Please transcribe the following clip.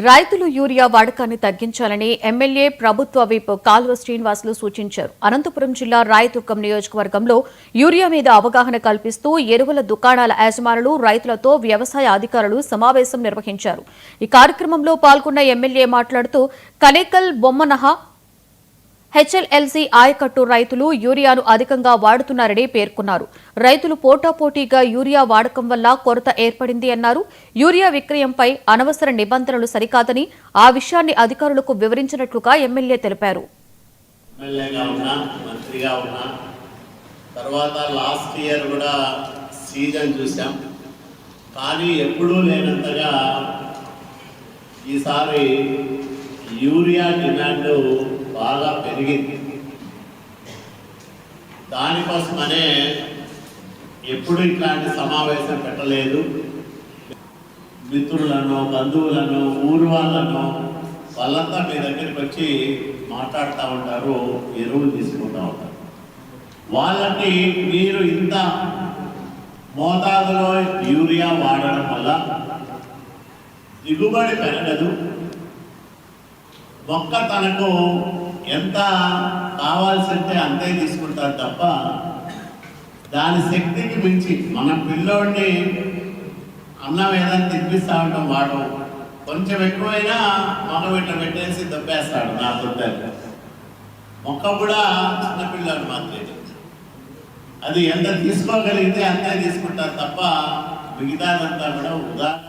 రైతులు యూరియా వాడకాన్ని తగ్గించాలని ఎమ్మెల్యే ప్రభుత్వ విప్ కాల్వ శ్రీనివాసులు సూచించారు. అనంతపురం జిల్లా రాయదుర్గం నియోజకవర్గంలో యూరియా మీద అవగాహన కల్పిస్తూ ఎరువుల దుకాణాల యజమానులు రైతులతో వ్యవసాయ అధికారులు సమావేశం నిర్వహించారు. ఈ కార్యక్రమంలో పాల్గొన్న ఎమ్మెల్యే మాట్లాడుతూ కనేకల్ బొమ్మనహ హెచ్ఎల్ఎల్సీ ఆయకట్టు రైతులు యూరియాను అధికంగా వాడుతున్నారని పేర్కొన్నారు. రైతులు పోటాపోటీగా యూరియా వాడకం వల్ల కొరత ఏర్పడింది అన్నారు. యూరియా విక్రయంపై అనవసర నిబంధనలు సరికాదని ఆ విషయాన్ని అధికారులకు వివరించినట్లుగా ఎమ్మెల్యే తెలిపారు. యూరియా డిమాండ్ బాగా పెరిగింది. దానికోసమనే ఎప్పుడు ఇట్లాంటి సమావేశం పెట్టలేదు. మిత్రులను, బంధువులను, ఊరు వాళ్ళంతా మీ దగ్గరికి వచ్చి మాట్లాడుతూ ఉంటారు, ఎరువులు తీసుకుంటూ ఉంటారు. వాళ్ళకి మీరు ఇంత మోతాదులో యూరియా వాడడం వల్ల దిగుబడి పెరగదు. మొక్క తనకు ఎంత కావాల్సింటే అంతే తీసుకుంటారు తప్ప దాని శక్తికి మించి మన పిల్లోడిని అన్నం ఏదైనా తినిపిస్తూ ఉంటాం, వాడు కొంచెం ఎక్కువైనా మగబిడ్డ పెట్టేసి దొబ్బేస్తాడు. నా దొబ్బేది మొక్క కూడా చిన్నపిల్లాడు మాత్రమే, అది ఎంత తీసుకోగలిగితే అంతే తీసుకుంటారు తప్ప మిగతాదంతా కూడా ఉదాహరణ.